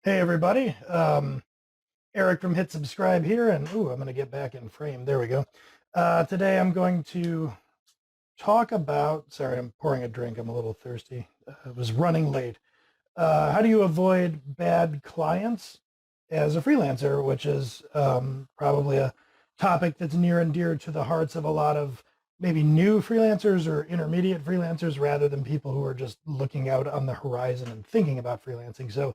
Hey everybody, Eric from Hit Subscribe here, and I'm going to get back in frame. There we go. Today I'm going to talk about. Sorry, I'm pouring a drink. I'm a little thirsty. I was running late. How do you avoid bad clients as a freelancer, which is probably a topic that's near and dear to the hearts of a lot of maybe new freelancers or intermediate freelancers, rather than people who are just looking out on the horizon and thinking about freelancing. So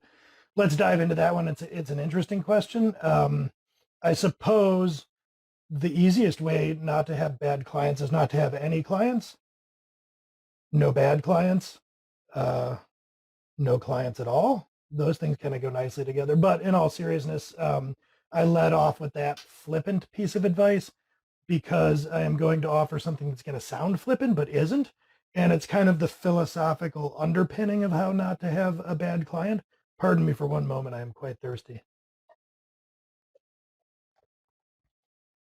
let's dive into that one. It's an interesting question. I suppose the easiest way not to have bad clients is not to have any clients, no bad clients, uh, no clients at all. Those things kind of go nicely together. But in all seriousness, I led off with that flippant piece of advice because I am going to offer something that's going to sound flippant but isn't. And it's kind of the philosophical underpinning of how not to have a bad client. Pardon me for one moment. I am quite thirsty.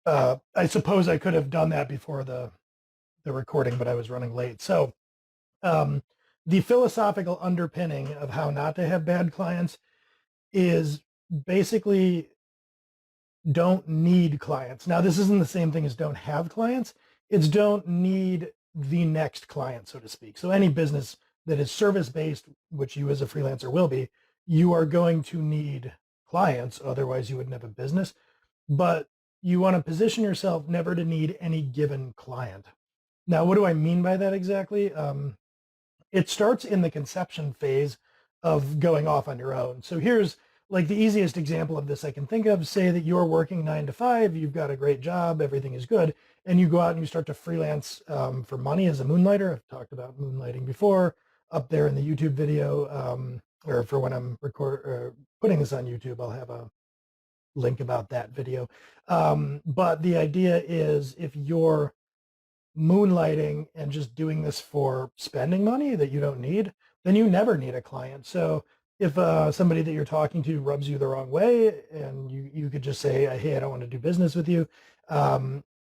I suppose I could have done that before the recording, but I was running late. So um, the philosophical underpinning of how not to have bad clients is basically don't need clients. Now, this isn't the same thing as don't have clients. It's don't need the next client, so to speak. So any business that is service-based, which you as a freelancer will be, you are going to need clients. Otherwise, you wouldn't have a business. But you want to position yourself never to need any given client. Now, what do I mean by that exactly? It starts in the conception phase of going off on your own. So here's like the easiest example of this I can think of. Say that you're working 9 to 5, you've got a great job, everything is good, and you go out and you start to freelance for money as a moonlighter. I've talked about moonlighting before up there in the YouTube video, or for when I'm putting this on YouTube, I'll have a link about that video. But the idea is if you're moonlighting and just doing this for spending money that you don't need, then you never need a client. So if somebody that you're talking to rubs you the wrong way, and you could just say, hey, I don't want to do business with you.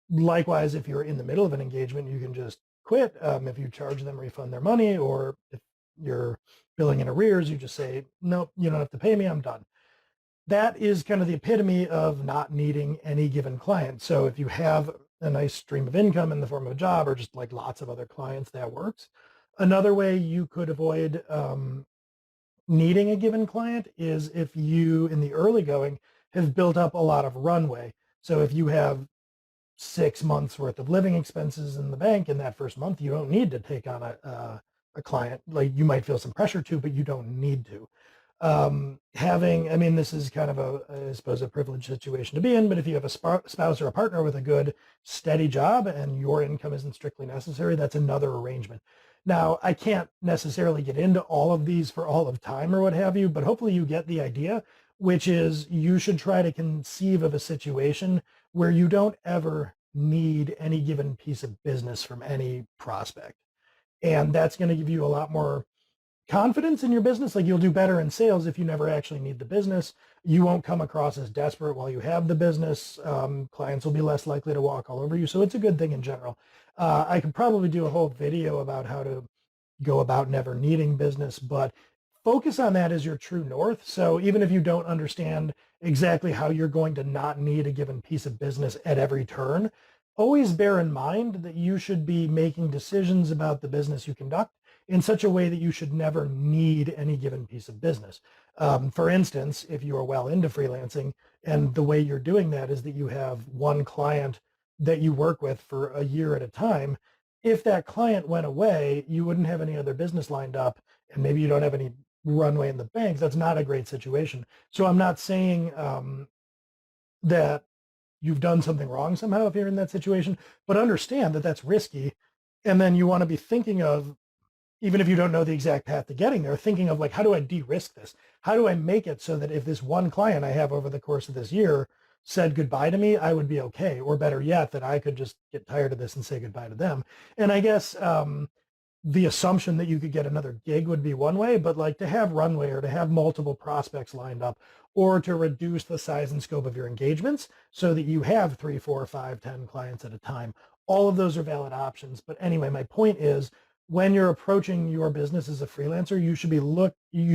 Likewise, if you're in the middle of an engagement, you can just quit. If you charge them, refund their money, or if you're billing in arrears, you just say, nope, you don't have to pay me, I'm done. That is kind of the epitome of not needing any given client. So if you have a nice stream of income in the form of a job, or just like lots of other clients, that works. Another way you could avoid needing a given client is if you, in the early going, have built up a lot of runway. So if you have 6 months worth of living expenses in the bank in that first month, you don't need to take on a client. Like, you might feel some pressure to, but you don't need to. I mean, this is kind of I suppose, a privileged situation to be in, but if you have a spouse or a partner with a good, steady job and your income isn't strictly necessary, that's another arrangement. Now, I can't necessarily get into all of these for all of time or what have you, but hopefully you get the idea, which is you should try to conceive of a situation where you don't ever need any given piece of business from any prospect. And that's going to give you a lot more confidence in your business. Like, you'll do better in sales if you never actually need the business. You won't come across as desperate while you have the business. Clients will be less likely to walk all over you. So it's a good thing in general. I could probably do a whole video about how to go about never needing business, but focus on that as your true north. So even if you don't understand exactly how you're going to not need a given piece of business at every turn, always bear in mind that you should be making decisions about the business you conduct in such a way that you should never need any given piece of business. For instance, if you are well into freelancing and the way you're doing that is that you have one client that you work with for a year at a time, if that client went away, you wouldn't have any other business lined up, and maybe you don't have any runway in the bank. That's not a great situation. So I'm not saying that you've done something wrong somehow if you're in that situation, but understand that that's risky. And then you want to be thinking of, even if you don't know the exact path to getting there, thinking of like, how do I de-risk this? How do I make it so that if this one client I have over the course of this year said goodbye to me, I would be okay? Or better yet, that I could just get tired of this and say goodbye to them. And I guess the assumption that you could get another gig would be one way, but like to have runway or to have multiple prospects lined up, or to reduce the size and scope of your engagements so that you have 3, 4, 5, 10 clients at a time. All of those are valid options. But anyway, my point is, when you're approaching your business as a freelancer, you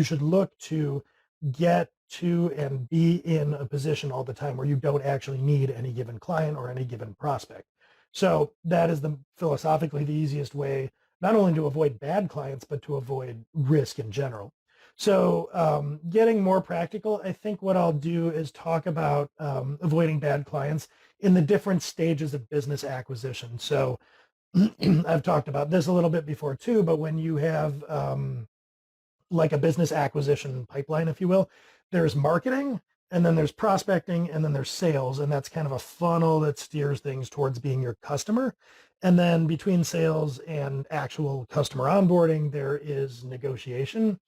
should look to get to and be in a position all the time where you don't actually need any given client or any given prospect. So that is philosophically the easiest way, not only to avoid bad clients, but to avoid risk in general. So getting more practical, I think what I'll do is talk about avoiding bad clients in the different stages of business acquisition. So I've talked about this a little bit before too, but when you have like a business acquisition pipeline, if you will, there's marketing, and then there's prospecting, and then there's sales, and that's kind of a funnel that steers things towards being your customer. And then between sales and actual customer onboarding, there is negotiation,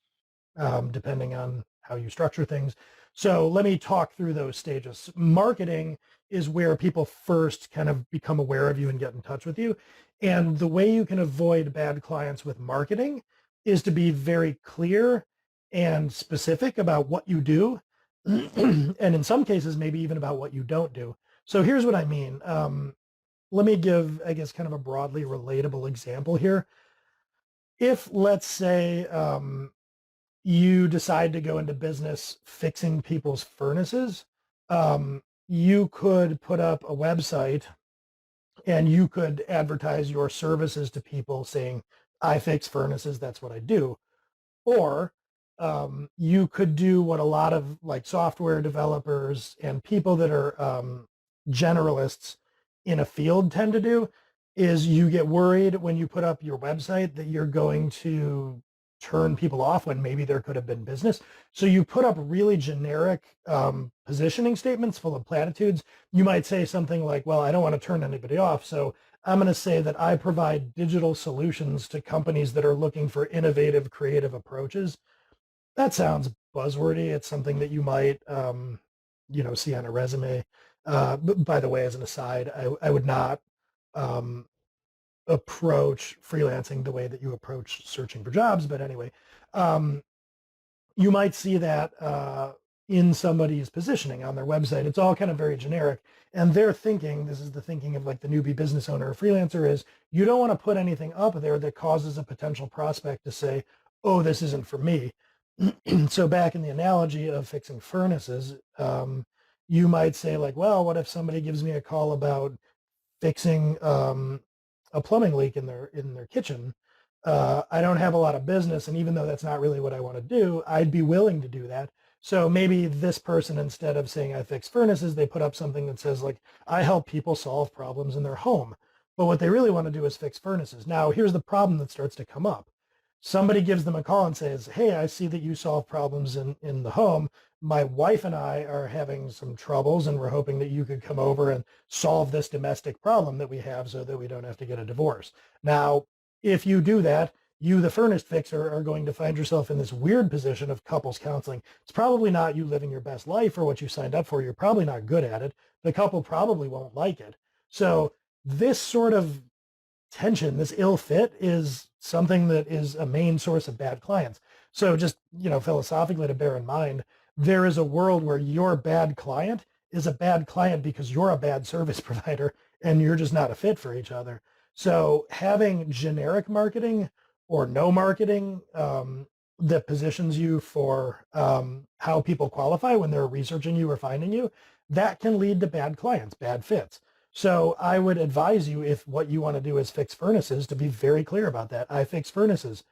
depending on how you structure things. So let me talk through those stages. Marketing is where people first kind of become aware of you and get in touch with you. And the way you can avoid bad clients with marketing is to be very clear and specific about what you do. And in some cases, maybe even about what you don't do. So here's what I mean. Let me give, I guess, kind of a broadly relatable example here. If, let's say, you decide to go into business fixing people's furnaces, you could put up a website and you could advertise your services to people saying, I fix furnaces, that's what I do. Or you could do what a lot of like software developers and people that are generalists in a field tend to do, is you get worried when you put up your website that you're going to turn people off when maybe there could have been business. So you put up really generic positioning statements full of platitudes. You might say something like, well, I don't want to turn anybody off, so I'm going to say that I provide digital solutions to companies that are looking for innovative, creative approaches. That sounds buzzwordy. It's something that you might, see on a resume. But by the way, as an aside, I would not approach freelancing the way that you approach searching for jobs. But anyway, um, you might see that in somebody's positioning on their website. It's all kind of very generic. And their thinking, this is the thinking of like the newbie business owner or freelancer, is you don't want to put anything up there that causes a potential prospect to say, oh, this isn't for me. So back in the analogy of fixing furnaces, you might say like, well, what if somebody gives me a call about fixing a plumbing leak in their kitchen? I don't have a lot of business, and even though that's not really what I want to do, I'd be willing to do that. So maybe this person, instead of saying I fix furnaces, they put up something that says like, I help people solve problems in their home. But what they really want to do is fix furnaces. Now, here's the problem that starts to come up. Somebody gives them a call and says, hey, I see that you solve problems in the home. My wife and I are having some troubles, and we're hoping that you could come over and solve this domestic problem that we have so that we don't have to get a divorce. Now, if you do that, you, the furnace fixer, are going to find yourself in this weird position of couples counseling. It's probably not you living your best life or what you signed up for. You're probably not good at it. The couple probably won't like it. So this sort of tension, this ill fit, is something that is a main source of bad clients. So just, philosophically to bear in mind, there is a world where your bad client is a bad client because you're a bad service provider and you're just not a fit for each other. So having generic marketing or no marketing that positions you for how people qualify when they're researching you or finding you, that can lead to bad clients, bad fits. So I would advise you, if what you want to do is fix furnaces, to be very clear about that. I fix furnaces.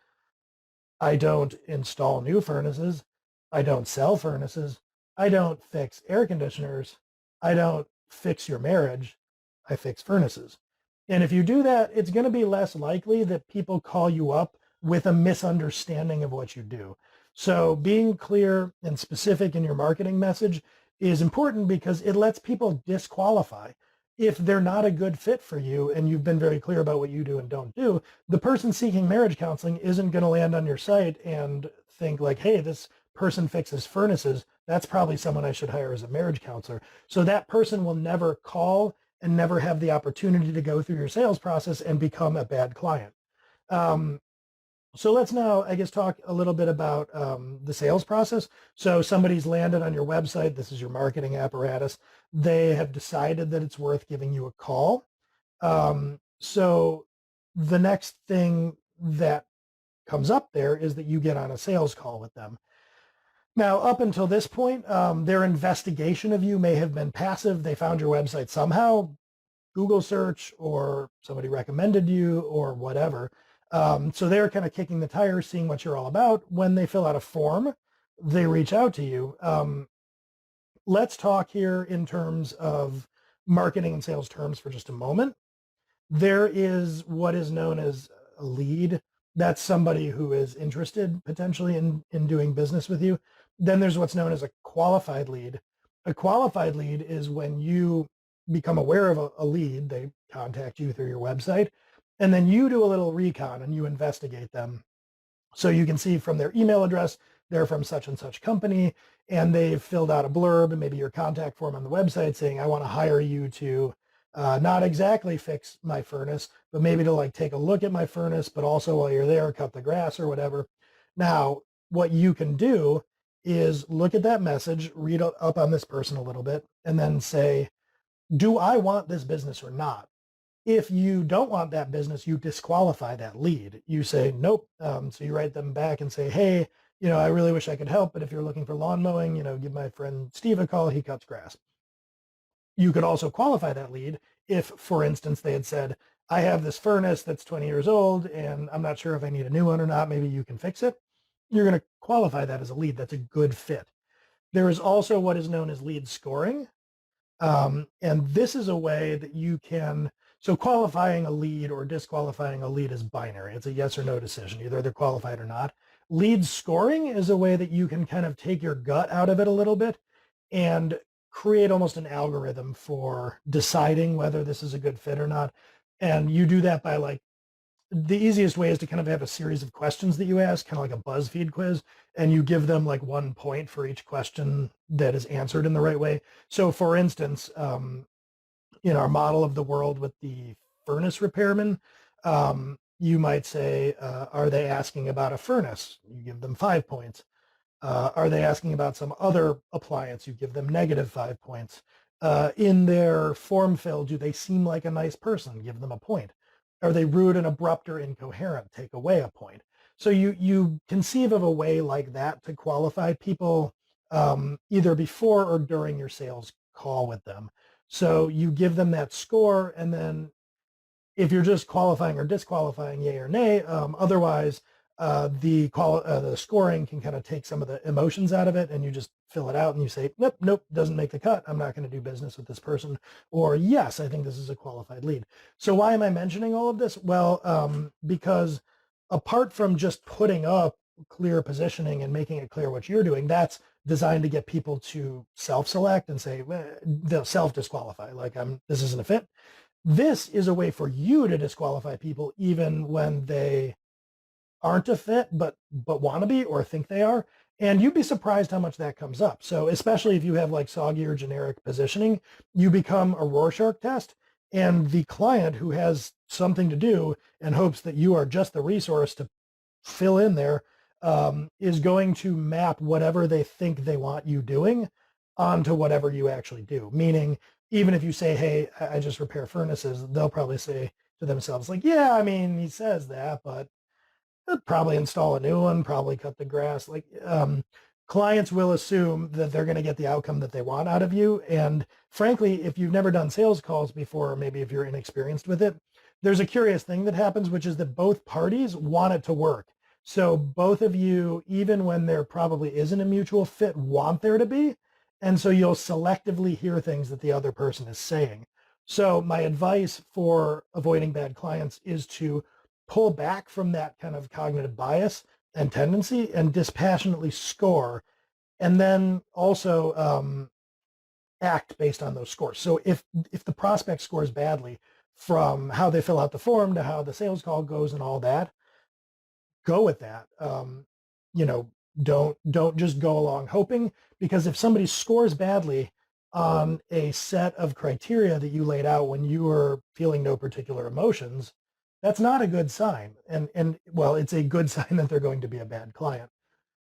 I don't install new furnaces. I don't sell furnaces. I don't fix air conditioners. I don't fix your marriage. I fix furnaces. And if you do that, it's going to be less likely that people call you up with a misunderstanding of what you do. So being clear and specific in your marketing message is important because it lets people disqualify. If they're not a good fit for you and you've been very clear about what you do and don't do, the person seeking marriage counseling isn't going to land on your site and think like, hey, this person fixes furnaces. That's probably someone I should hire as a marriage counselor. So that person will never call and never have the opportunity to go through your sales process and become a bad client. So let's now, I guess, talk a little bit about the sales process. So somebody's landed on your website. This is your marketing apparatus. They have decided that it's worth giving you a call. So the next thing that comes up there is that you get on a sales call with them. Now, up until this point, their investigation of you may have been passive. They found your website somehow, Google search, or somebody recommended you, or whatever. So they're kind of kicking the tires, seeing what you're all about. When they fill out a form, they reach out to you. Let's talk here in terms of marketing and sales terms for just a moment. There is what is known as a lead. That's somebody who is interested potentially in doing business with you. Then there's what's known as a qualified lead. A qualified lead is when you become aware of a lead, they contact you through your website, and then you do a little recon and you investigate them. So you can see from their email address, they're from such and such company, and they've filled out a blurb, maybe your contact form on the website saying, I want to hire you to not exactly fix my furnace, but maybe to like take a look at my furnace, but also while you're there, cut the grass or whatever. Now, what you can do is look at that message, read up on this person a little bit, and then say, do I want this business or not? If you don't want that business, you disqualify that lead. You say, nope. So you write them back and say, hey, I really wish I could help, but if you're looking for lawn mowing, give my friend Steve a call. He cuts grass. You could also qualify that lead if, for instance, they had said, I have this furnace that's 20 years old and I'm not sure if I need a new one or not. Maybe you can fix it. You're going to qualify that as a lead. That's a good fit. There is also what is known as lead scoring. And this is a way that you can, so qualifying a lead or disqualifying a lead is binary. It's a yes or no decision. Either they're qualified or not. Lead scoring is a way that you can kind of take your gut out of it a little bit and create almost an algorithm for deciding whether this is a good fit or not. And you do that by like, the easiest way is to kind of have a series of questions that you ask, kind of like a BuzzFeed quiz, and you give them like 1 point for each question that is answered in the right way. So for instance, in our model of the world with the furnace repairman, you might say, are they asking about a furnace? You give them 5 points. Are they asking about some other appliance? You give them -5 points. In their form fill, do they seem like a nice person? Give them a point. Are they rude and abrupt or incoherent? Take away a point. So you conceive of a way like that to qualify people either before or during your sales call with them. So you give them that score, and then if you're just qualifying or disqualifying, yay or nay. Otherwise, the scoring can kind of take some of the emotions out of it, and you just fill it out and you say, nope, nope, doesn't make the cut. I'm not going to do business with this person. Or yes, I think this is a qualified lead. So why am I mentioning all of this? Well, because apart from just putting up clear positioning and making it clear what you're doing, that's designed to get people to self-select and say, well, they'll self-disqualify. Like, this isn't a fit. This is a way for you to disqualify people even when they aren't a fit, but want to be or think they are. And you'd be surprised how much that comes up. So especially if you have like soggy or generic positioning, you become a Rorschach test, and the client who has something to do and hopes that you are just the resource to fill in there, is going to map whatever they think they want you doing onto whatever you actually do. Meaning, even if you say, hey, I just repair furnaces, they'll probably say to themselves, like, yeah, I mean, he says that, but they'll probably install a new one, probably cut the grass. Like, clients will assume that they're going to get the outcome that they want out of you. And frankly, if you've never done sales calls before, or maybe if you're inexperienced with it, there's a curious thing that happens, which is that both parties want it to work. So both of you, even when there probably isn't a mutual fit, want there to be. And so you'll selectively hear things that the other person is saying. So my advice for avoiding bad clients is to pull back from that kind of cognitive bias and tendency and dispassionately score, and then also act based on those scores. So if the prospect scores badly, from how they fill out the form to how the sales call goes and all that, go with that. You know, don't just go along hoping, because if somebody scores badly on a set of criteria that you laid out when you were feeling no particular emotions, that's not a good sign. And well, it's a good sign that they're going to be a bad client.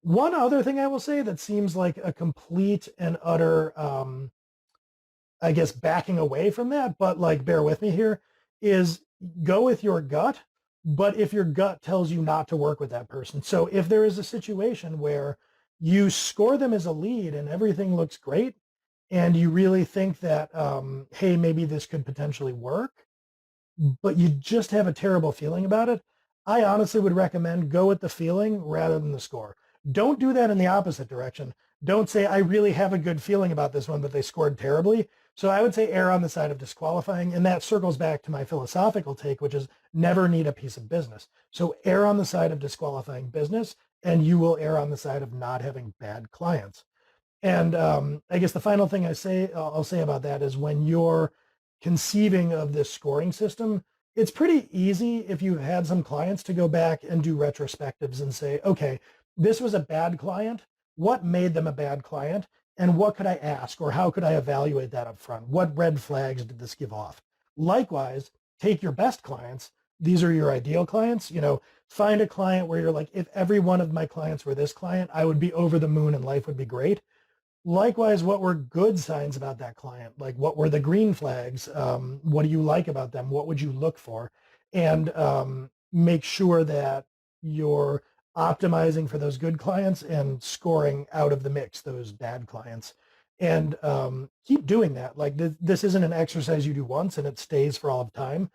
One other thing I will say that seems like a complete and utter, I guess, backing away from that, but like, bear with me here, is go with your gut. But if your gut tells you not to work with that person, so if there is a situation where You score them as a lead and everything looks great, and you really think that, hey, maybe this could potentially work, but you just have a terrible feeling about it, I honestly would recommend go with the feeling rather than the score. Don't do that in the opposite direction. Don't say, I really have a good feeling about this one, but they scored terribly. So I would say err on the side of disqualifying. And that circles back to my philosophical take, which is never need a piece of business. So err on the side of disqualifying business, and you will err on the side of not having bad clients. And I guess the final thing I'll say about that is when you're conceiving of this scoring system, it's pretty easy if you've had some clients to go back and do retrospectives and say, okay, this was a bad client. What made them a bad client? And what could I ask, or how could I evaluate that up front? What red flags did this give off? Likewise, take your best clients. These are your ideal clients. Find a client where you're like, if every one of my clients were this client, I would be over the moon and life would be great. Likewise, what were good signs about that client? Like, what were the green flags? What do you like about them? What would you look for? And make sure that you're optimizing for those good clients and scoring out of the mix those bad clients. And keep doing that. Like, this isn't an exercise you do once and it stays for all of time.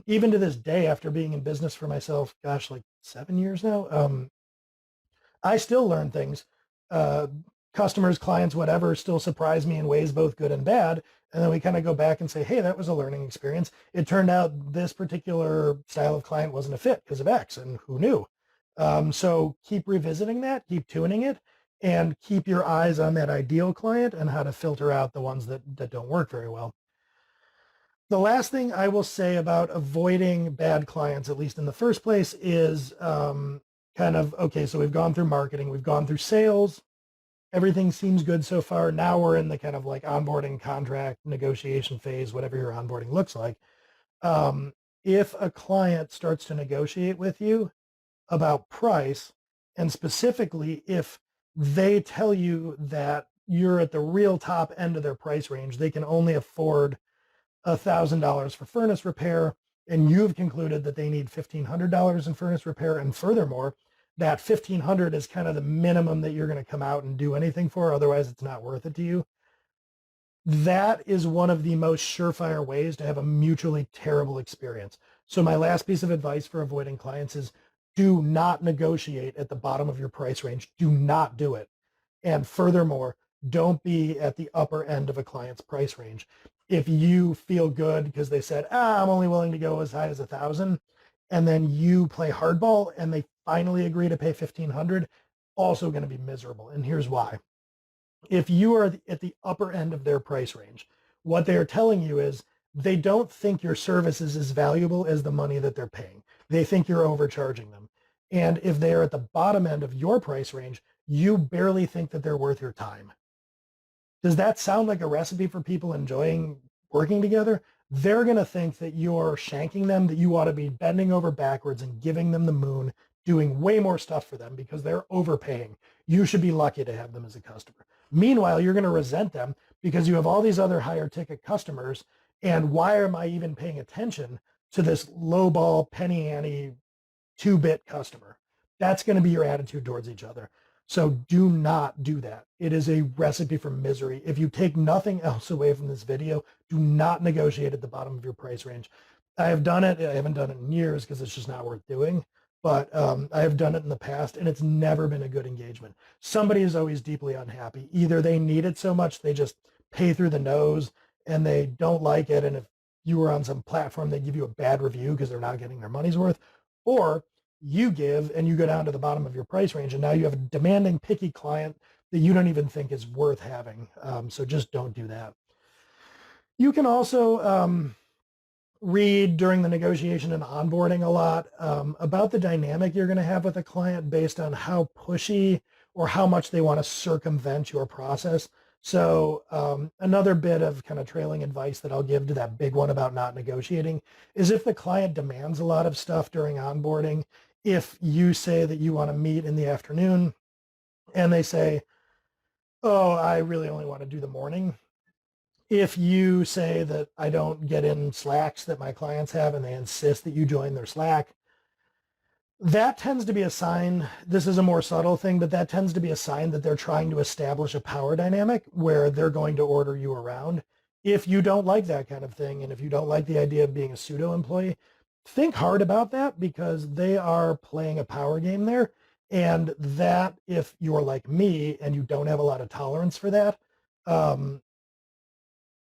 Even to this day, after being in business for myself, gosh, like 7 years now, I still learn things. Uh, Customers, clients, whatever, still surprise me in ways both good and bad. And then we kind of go back and say, hey, that was a learning experience. It turned out this particular style of client wasn't a fit because of X, and who knew? So keep revisiting that, keep tuning it, and keep your eyes on that ideal client and how to filter out the ones that don't work very well. The last thing I will say about avoiding bad clients, at least in the first place, is kind of, okay, so we've gone through marketing, we've gone through sales, everything seems good so far. Now we're in the kind of like onboarding, contract negotiation phase, whatever your onboarding looks like. If a client starts to negotiate with you about price, and specifically if they tell you that you're at the real top end of their price range, they can only afford $1,000 for furnace repair, and you've concluded that they need $1,500 in furnace repair, and furthermore, that $1,500 is kind of the minimum that you're going to come out and do anything for, otherwise it's not worth it to you. That is one of the most surefire ways to have a mutually terrible experience. So my last piece of advice for avoiding clients is do not negotiate at the bottom of your price range. Do not do it. And furthermore, don't be at the upper end of a client's price range. If you feel good because they said, I'm only willing to go as high as 1,000, and then you play hardball and they finally agree to pay 1,500, also going to be miserable. And here's why. If you are at the upper end of their price range, what they are telling you is they don't think your service is as valuable as the money that they're paying. They think you're overcharging them. And if they are at the bottom end of your price range, you barely think that they're worth your time. Does that sound like a recipe for people enjoying working together? They're going to think that you're shanking them, that you ought to be bending over backwards and giving them the moon, doing way more stuff for them because they're overpaying. You should be lucky to have them as a customer. Meanwhile, you're going to resent them because you have all these other higher ticket customers. And why am I even paying attention to this lowball penny ante 2-bit customer? That's going to be your attitude towards each other. So do not do that. It is a recipe for misery. If you take nothing else away from this video, do not negotiate at the bottom of your price range. I have done it. I haven't done it in years because it's just not worth doing. But I have done it in the past, and it's never been a good engagement. Somebody is always deeply unhappy. Either they need it so much they just pay through the nose and they don't like it. And if you were on some platform, they give you a bad review because they're not getting their money's worth. Or you give and you go down to the bottom of your price range, and now you have a demanding, picky client that you don't even think is worth having. So just don't do that. You can also read during the negotiation and onboarding a lot about the dynamic you're going to have with a client based on how pushy or how much they want to circumvent your process. So another bit of kind of trailing advice that I'll give to that big one about not negotiating is if the client demands a lot of stuff during onboarding, if you say that you want to meet in the afternoon and they say, oh, I really only want to do the morning. If you say that I don't get in Slacks that my clients have and they insist that you join their Slack, that tends to be a sign. This is a more subtle thing, but that tends to be a sign that they're trying to establish a power dynamic where they're going to order you around. If you don't like that kind of thing, and if you don't like the idea of being a pseudo employee, think hard about that, because they are playing a power game there. And that, if you're like me and you don't have a lot of tolerance for that, um,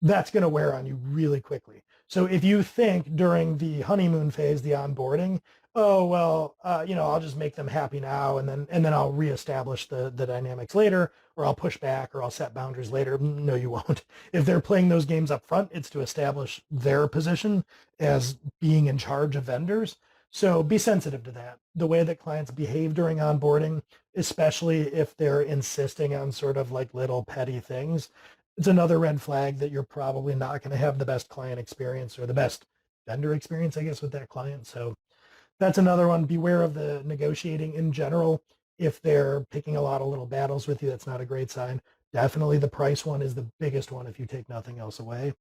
that's going to wear on you really quickly. So if you think during the honeymoon phase, the onboarding, oh well, I'll just make them happy now, and then I'll reestablish the dynamics later, or I'll push back, or I'll set boundaries later. No, you won't. If they're playing those games up front, it's to establish their position as being in charge of vendors. So be sensitive to that. The way that clients behave during onboarding, especially if they're insisting on sort of like little petty things, it's another red flag that you're probably not going to have the best client experience, or the best vendor experience, I guess, with that client. So that's another one. Beware of the negotiating in general. If they're picking a lot of little battles with you, that's not a great sign. Definitely the price one is the biggest one if you take nothing else away.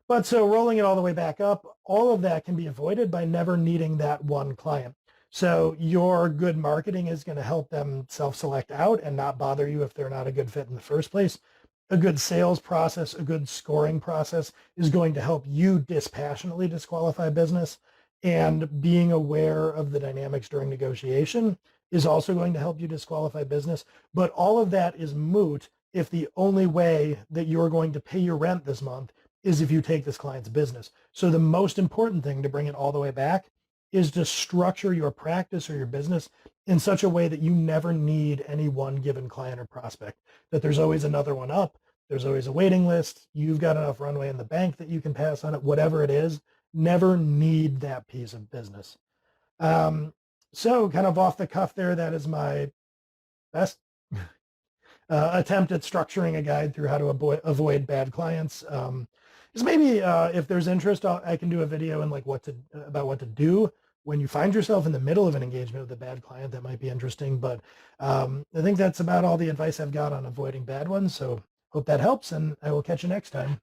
But so rolling it all the way back up, all of that can be avoided by never needing that one client. So your good marketing is going to help them self-select out and not bother you if they're not a good fit in the first place. A good sales process, a good scoring process is going to help you dispassionately disqualify business. And being aware of the dynamics during negotiation is also going to help you disqualify business. But all of that is moot if the only way that you're going to pay your rent this month is if you take this client's business. So the most important thing, to bring it all the way back, is to structure your practice or your business in such a way that you never need any one given client or prospect, that there's always another one up. There's always a waiting list. You've got enough runway in the bank that you can pass on it, whatever it is. Never need that piece of business. So kind of off the cuff there, that is my best attempt at structuring a guide through how to avoid bad clients. Is maybe if there's interest, I can do a video and like about what to do when you find yourself in the middle of an engagement with a bad client. That might be interesting, but I think that's about all the advice I've got on avoiding bad ones. So hope that helps, and I will catch you next time.